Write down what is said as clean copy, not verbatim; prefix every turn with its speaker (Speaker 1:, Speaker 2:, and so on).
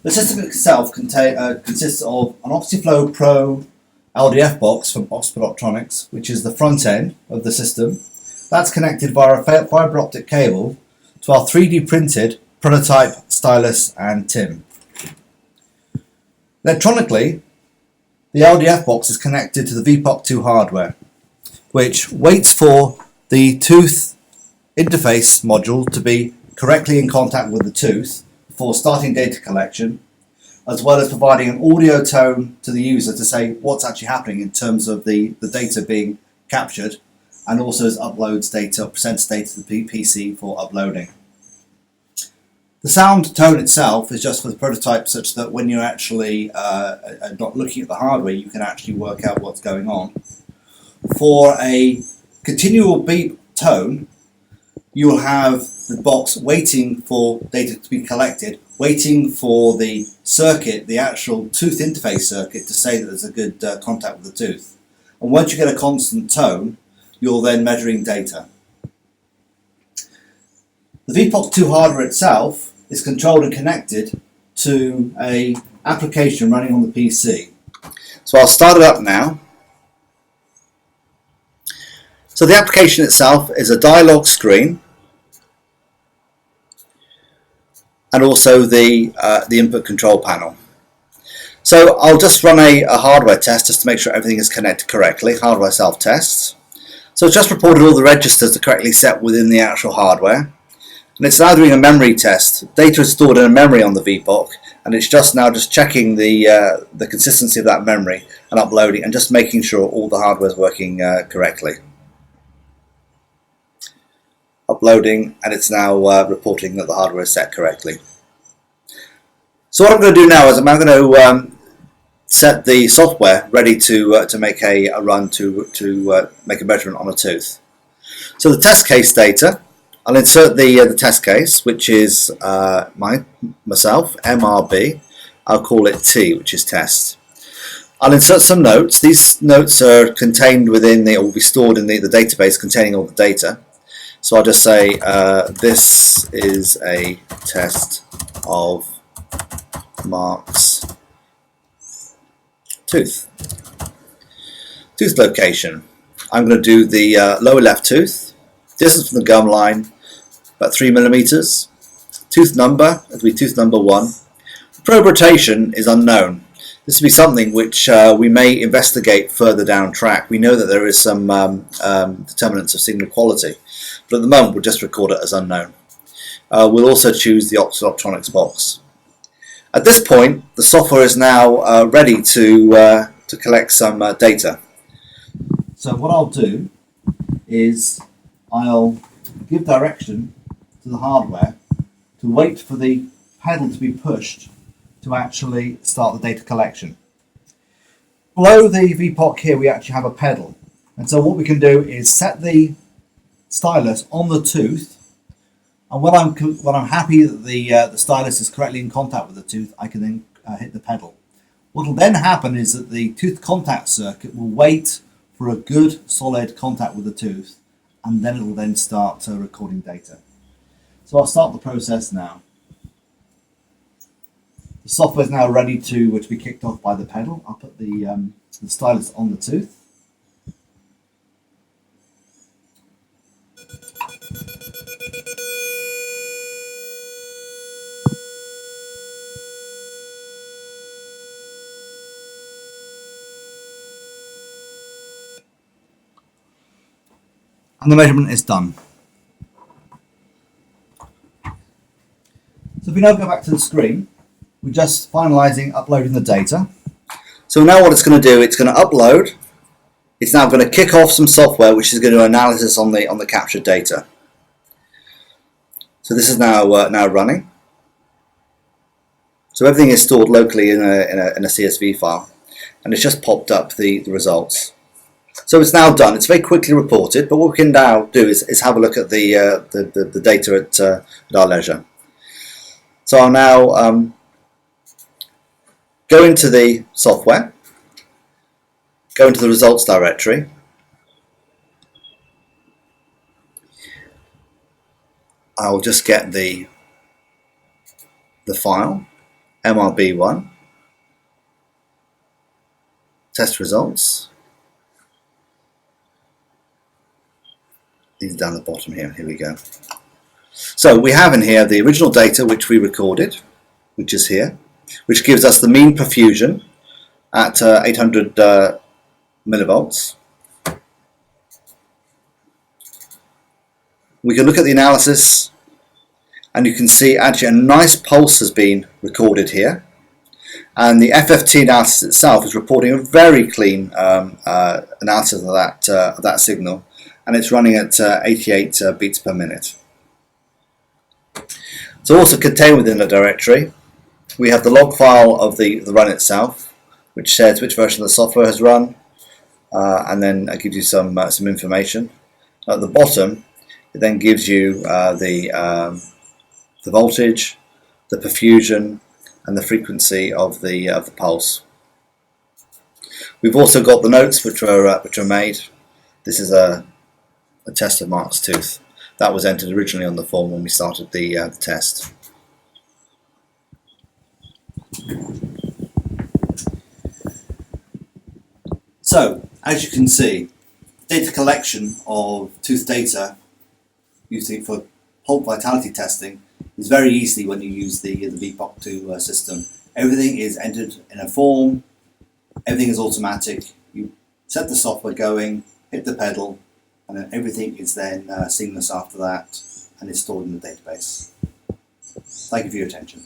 Speaker 1: The system itself consists of an OxyFlow Pro LDF box from Optical, which is the front end of the system. That's connected via a fibre optic cable to our 3D printed prototype stylus and TIM. Electronically, the LDF box is connected to the VPOC2 hardware, which waits for the tooth interface module to be correctly in contact with the tooth before starting data collection, as well as providing an audio tone to the user to say what's actually happening in terms of the data being captured, and also as uploads data or presents data to the PC for uploading. The sound tone itself is just for the prototype, such that when you're actually not looking at the hardware, you can actually work out what's going on. For a continual beep tone, you will have the box waiting for data to be collected, waiting for the circuit, the actual tooth interface circuit, to say that there's a good contact with the tooth. And once you get a constant tone, you're then measuring data. The VPOC2 hardware itself is controlled and connected to an application running on the PC. So I'll start it up now. So the application itself is a dialog screen, and also the input control panel. So I'll just run a hardware test just to make sure everything is connected correctly, hardware self-tests. So it's just reported all the registers are correctly set within the actual hardware. And it's now doing a memory test. Data is stored in a memory on the VPOC, and it's just checking the consistency of that memory and uploading, and just making sure all the hardware is working correctly. Uploading, and it's now reporting that the hardware is set correctly. So what I'm going to do now is I'm now going to set the software ready to make a run to make a measurement on a tooth. So the test case data, I'll insert the test case, which is myself, MRB. I'll call it T, which is test. I'll insert some notes. These notes are contained within or will be stored in the database containing all the data. So I'll just say this is a test of Mark's tooth. Tooth location. I'm going to do the lower left tooth. Distance from the gum line, about 3 millimeters. Tooth number, it'll be tooth number 1. Probe rotation is unknown. This will be something which we may investigate further down track. We know that there is some determinants of signal quality, but at the moment we'll just record it as unknown. We'll also choose the Optical box. At this point, the software is now ready to collect some data. So what I'll do is I'll give direction to the hardware to wait for the pedal to be pushed to actually start the data collection. Below the VPOC here we actually have a pedal, and so what we can do is set the stylus on the tooth, and when I'm happy that the stylus is correctly in contact with the tooth, I can then hit the pedal. What will then happen is that the tooth contact circuit will wait for a good solid contact with the tooth, and then it will then start recording data. So I'll start the process now. The software is now ready to be kicked off by the pedal. I'll put the stylus on the tooth. And the measurement is done. So if we now go back to the screen, we're just finalizing uploading the data. So now what it's going to do, it's going to upload. It's now going to kick off some software which is going to do analysis on the captured data. So this is now running. So everything is stored locally in a CSV file, and it's just popped up the results. So it's now done. It's very quickly reported, but what we can now do is have a look at the data at our leisure. So I'll now go into the software, go into the results directory, I'll just get the file, MRB1, test results. These are down the bottom here. Here we go. So we have in here the original data which we recorded, which is here, which gives us the mean perfusion at 800 millivolts. We can look at the analysis, and you can see actually a nice pulse has been recorded here, and the FFT analysis itself is reporting a very clean analysis of that signal, and it's running at 88 beats per minute. So also contained within the directory, we have the log file of the run itself, which says which version of the software has run, and then it gives you some information. At the bottom, it then gives you the voltage, the perfusion, and the frequency of the pulse. We've also got the notes which are made. This is a test of Mark's tooth. That was entered originally on the form when we started the test. So, as you can see, data collection of tooth data using for pulp vitality testing is very easy when you use the VPOC2 system. Everything is entered in a form, everything is automatic. You set the software going, hit the pedal, and then everything is then seamless after that, and is stored in the database. Thank you for your attention.